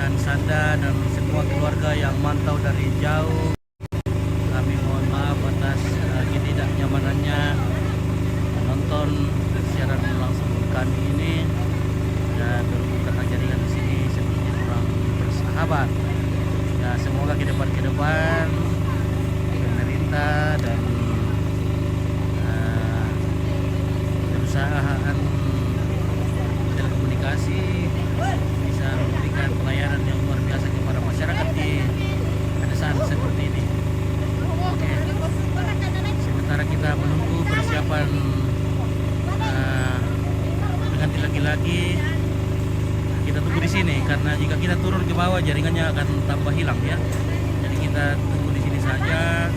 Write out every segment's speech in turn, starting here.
dan Sanda dan semua keluarga yang mantau dari jauh. Kami mohon maaf atas ketidaknyamanannya menonton siaran langsung kami ini. Ya, berhubung karena jaringan di sini sepertinya kurang bersahabat. Ya, semoga ke depan pemerintah dan perusahaan telekomunikasi bisa memberikan pelayanan yang luar biasa kepada masyarakat di pedesaan seperti ini. Oke, sementara kita menunggu persiapan ganti lagi-lagi, kita tunggu di sini karena jika kita turun ke bawah jaringannya akan tambah hilang ya. Jadi kita tunggu di sini saja.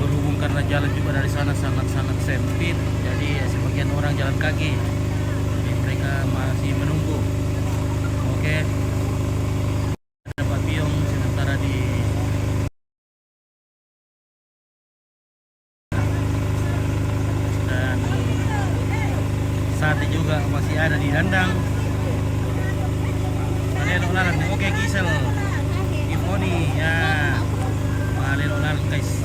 Berhubung karena jalan juga dari sana sangat-sangat sempit, jadi sebagian orang jalan kaki. Jadi mereka masih menunggu. Oke. Ada Pak Biong sementara di dan Sate juga masih ada di dandang. Malelo lalang. Oke, Gisel. Ifoni ya. Malelo lalang guys.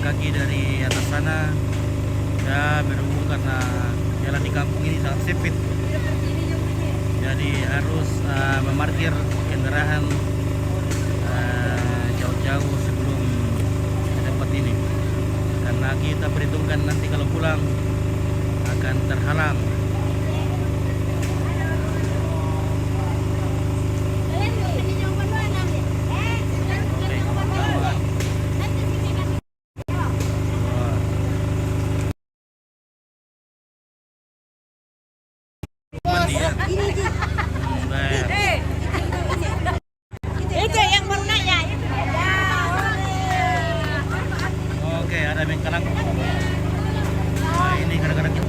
Kaki dari atas sana ya, berhubung karena jalan di kampung ini sangat sempit, jadi harus memarkir kendaraan jauh-jauh sebelum ke tempat ini karena kita perhitungkan nanti kalau pulang akan terhalang. Itu yang baru nanya. Oke, ada bengkelang. Nah, ini kadang-kadang kita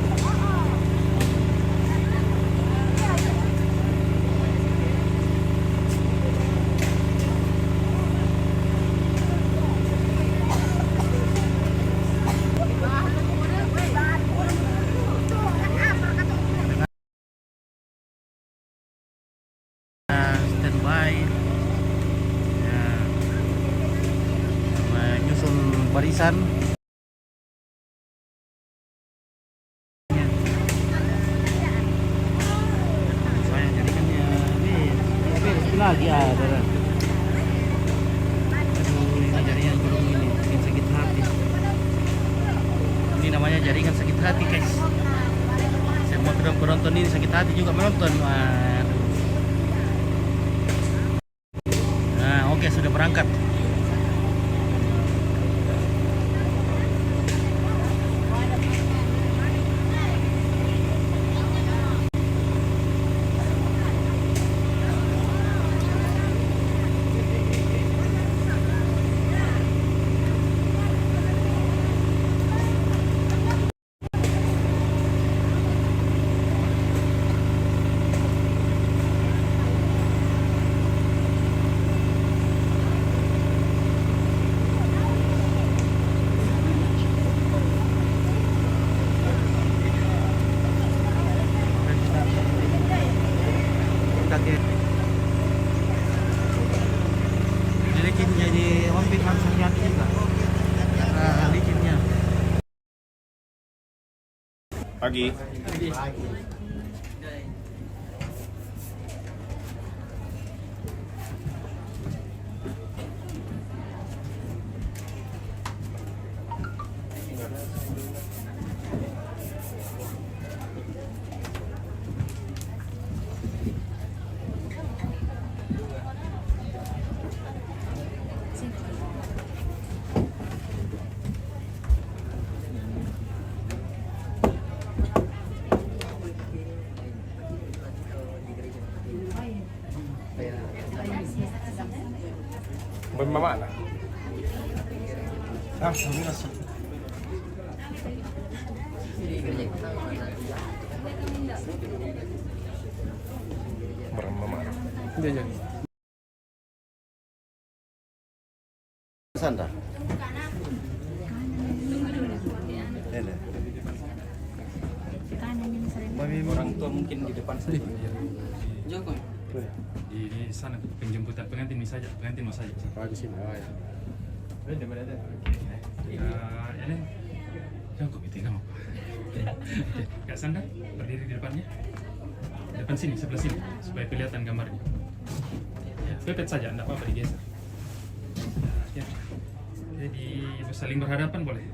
standby ya, menyusun barisan. Saya jadikannya ini lagi ada. Aduh, ini jaringan burung ini bikin sakit hati. Ini namanya jaringan sakit hati guys. Semua penonton ini sakit hati juga menonton. Waduh. Nah, oke, sudah berangkat. Licin jadi ombit langsung jatuh juga karena licinnya. Pagi. Bagaimana? Ah, sabi Bagaimana? Iya. Sanda. Ini. Orang tua mungkin di depan saja. Joko. Di sana penjemputan pengantin saja, pengantin mau saja. Di sini. Oh, ya. Ada. Ini Joko itu kamu. Kak Sanda berdiri di depannya. Depan sini, sebelah sini, supaya kelihatan gambarnya. Ya, pepet saja, enggak apa-apa digeser. Ya. Jadi saling berhadapan boleh.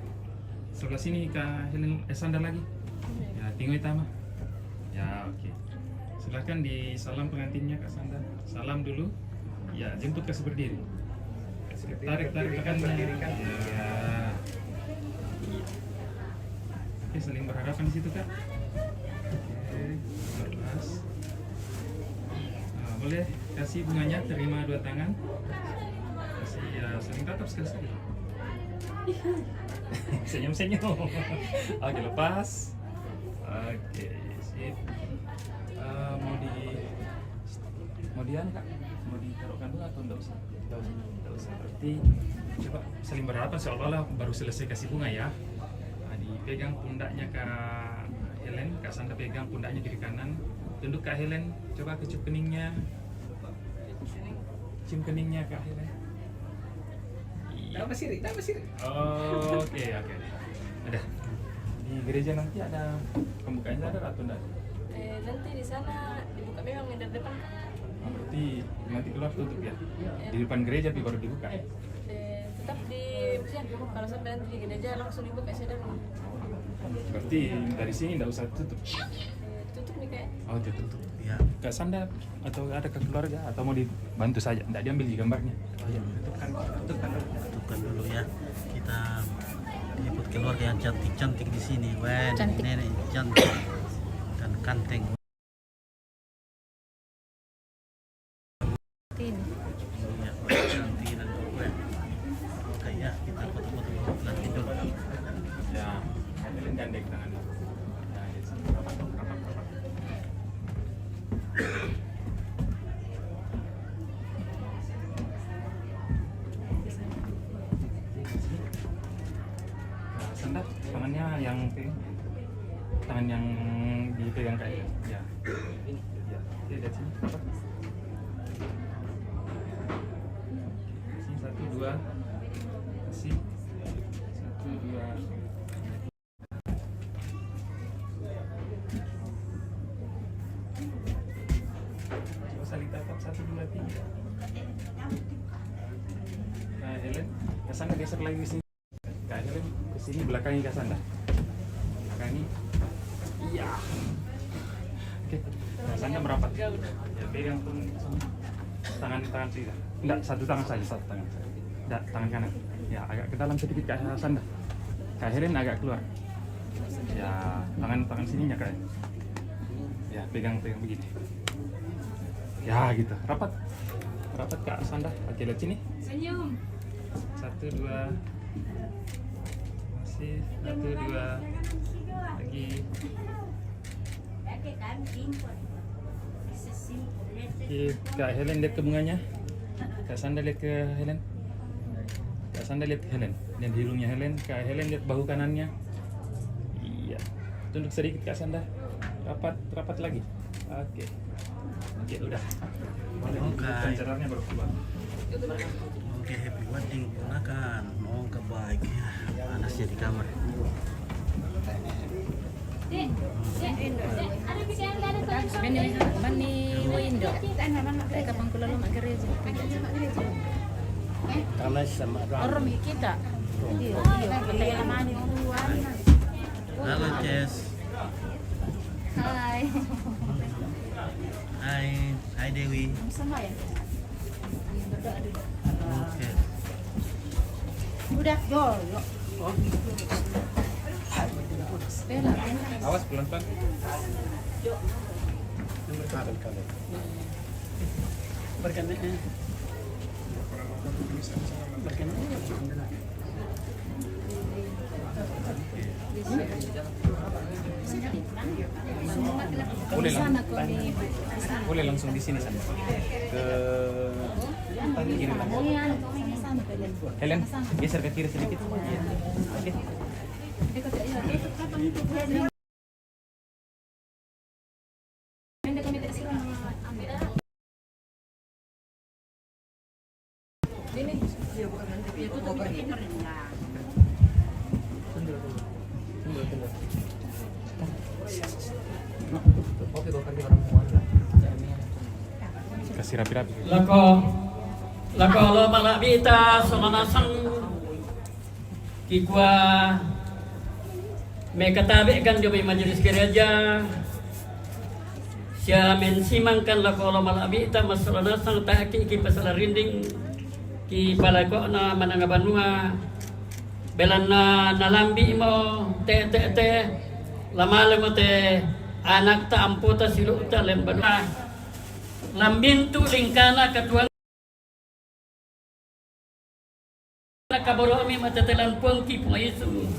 Sebelah sini Kak Helen Sanda lagi. Ya, tinggal Tama. Ya, oke. Silakan di salam pengantinnya Kak Sanda. Salam dulu. Ya, jemput kasih berdiri. Tarik tekannya. Ya. Oke, saling berhadapan di situ Kak. Oke, berlas. Nah, boleh kasih bunganya, terima dua tangan. Kasih ya, saling tatap sekali. Senyum. Oke, lepas. Oke, sip. Mau anu Kak? Mau ditaruh kandung atau enggak usah? Enggak usah. Berarti coba saling berhadapan seolah-olah baru selesai kasih bunga ya. Nah, dipegang pundaknya Kak Helen, Kak Sanda pegang pundaknya kiri kanan. Tunduk Kak Helen, coba kecup keningnya. Cium keningnya Kak Helen. Tambah siri. Oke. Udah. Di gereja nanti ada pembukaannya ada atau enggak? Nanti di sana dibuka memang dari depan. Berarti nanti keluar tutup ya? Di depan gereja tapi baru dibuka. Tetap di kalau sampai nanti di gereja langsung dibuka sedang. Berarti dari sini nggak usah tutup. Tutup nih kayak. Oh, tutup. Ya. Kak Sanda atau ada ke keluarga atau mau dibantu saja? Nggak diambil di gambarnya. Oh iya, Tutupkan dulu ya. Kita jemput keluarga yang cantik-cantik di sini. Wen, Cantik. nenek cantik dan kanteng. Ya, cantik dan wen. Oke ya, kita foto-foto lagi dulu. Ya, kalian gandeng tangannya. Nah, di sini. Rapat. Sanda, tangannya yang tangan yang dipegang kayak ya. Ya, dari sini. Apa? Sini 1 2. Sini 1 2. Coba saling tatap 1 2 3. Nah, Helen, Kak Sanda geser lagi ke sini. Kak Helen ke sini belakangi Kak Sanda. Belakangi. Iya. Oke. Kak Sanda merapat. Ya, pegang pun tangan sini. Enggak, satu tangan saja. Enggak, tangan kanan. Ya, agak ke dalam sedikit Kak Sanda. Kak Helen agak keluar. Ya, tangan sininya Kak. Ya, pegang begini. Ya, gitu. Rapat Kak Sanda. Oke, lihat sini. Senyum. 1 2. Masih 1 2. Lagi. Oke, Kak Helen lihat ke bunganya. Kak Sanda lihat ke Helen. Kak Sanda lihat ke Helen. Dan hidungnya Helen. Kak Helen lihat bahu kanannya. Iya. Tunduk sedikit Kak Sanda. Rapat lagi. Oke, udah. Oke. Pancaranya baru keluar. Oke, happy wedding gunakan. Moga baik ya. Panasnya di kamar. Bani Windo. Mereka pangkulan mak gereja. Karena sama Orang kita. Iya, kita lamani orang. Halo Jess. Hai. Hai Dewi. Sama ya? Berdoa dulu. Oke. Udah, yo. Bella, Awas pelan-pelan. Boleh lang. Boleh langsung di sini sana. Ke kiri lah. Helen, geser ke kiri sedikit. Iya. Oke. Kasih rapi-rapi. Lako lo malabita somanasang kikwa may katabi kan di majelis gereja siya mensimangkan lako lo malabita masolanasang taki ki pasala rinding ki palako na manangabanua belan na nalambi mo te lamala mo te anak ta amputa siluta lembanua lambintu lingkana katuang kaboro mi matatalan pungki pungayisu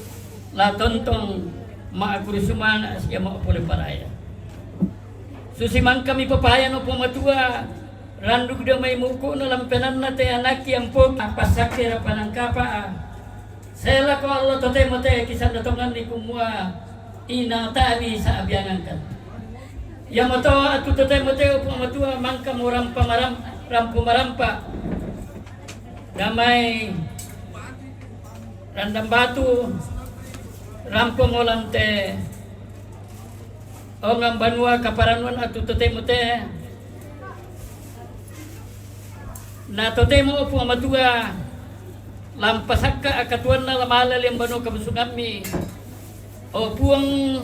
la tontong maakurusumana siya maapule paraya susimang kami papaya no pumatua randug da may muko no lampenan na te anaki ang pung pasakira panangkapa sela ko Allah tote mote kisan datongan ni kumua inang tani sa abyangan kan Yamato atu tote mote pumatua mangka muram pamaram rampumarampa damai randam batu rampung olante ongam banua kaparanuan atu tote na tote mo upo matua lampasaka akatuan na lamalal yang banu kabusungami o puang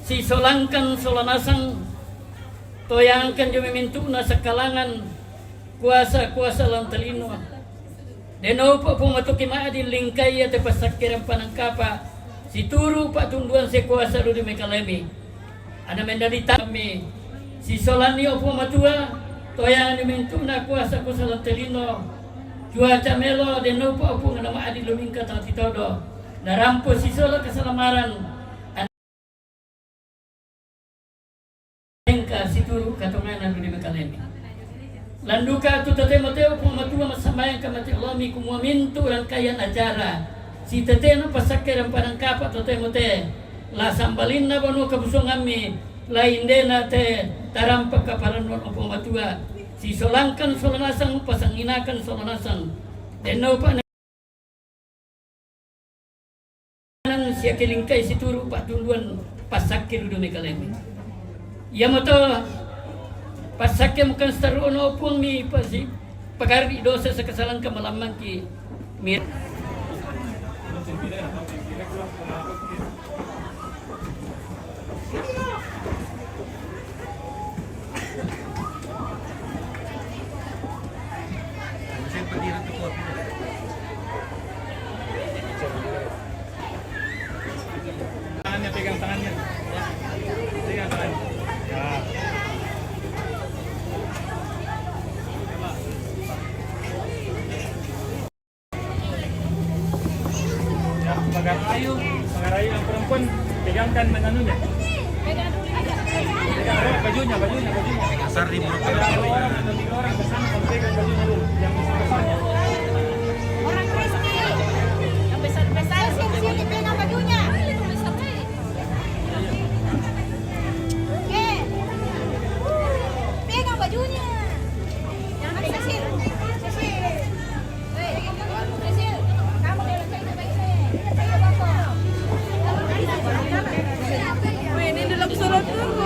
si solangkan solanasang toyangkan jumimintu na sa kalangan kuasa lantalino deno po pumatuki maadin lingkay at pasakirang panangkapa si turu patunduan si kuasa rudi mekalemi ana mendalita kami si solanio pumatua toyangan jumimintu na kuasa lantalino cuaca melo deno po po nga maadin lumingka tati todo narampo si sola kasalamaran engka si turu katonganan rudi mekalemi landuka tu tate mateo pumatua masamayang kamati lomi kumuamintu dan kayan acara si tate no pasakir ang panangkapa tate mate la sambalin na banu kabusong ami la indena te tarampak kaparan no pumatua si solangkan solanasang pasanginakan solanasang deno pa nan siya kilingkay si turu patuluan pasakir do mekalemi yamato pasakya mukan staruan opung mi pasi pagari dosa sa kasalan ka malamang ki mir Tangannya pegang tangannya. Pegang tangannya. Pagarayu yang perempuan pegangkan menanunya. Pegang bajunya. Sari bro. Ada orang atau 3 orang kesana kalau pegang bajunya dulu. Yang besarnya. Orang kecil yang besar sini pegang bajunya. Pegang bajunya. Yang kecil. Kamu ini dalam surat dulu.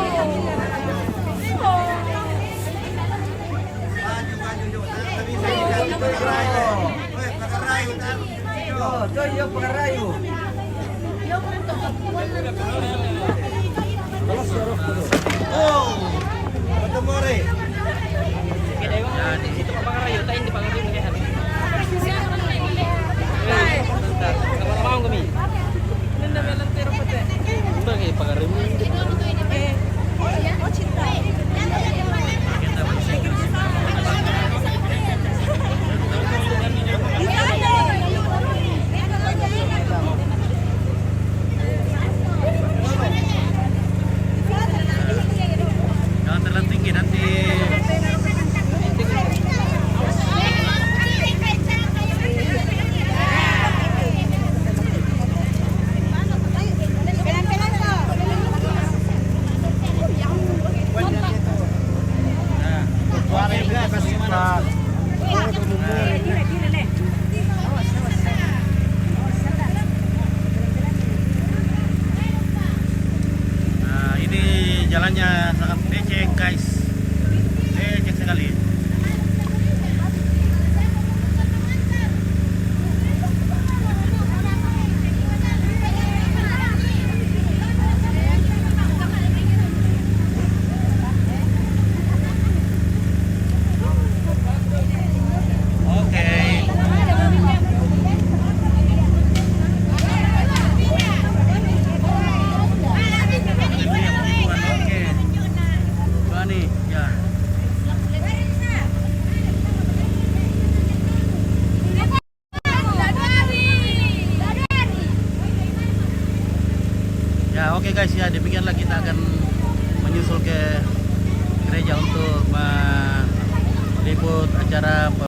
sangat becek guys, becek sekali. Oke. Oke. Bani, ya. Ya, oke guys, ya demikianlah kita akan menyusul ke gereja untuk meliput acara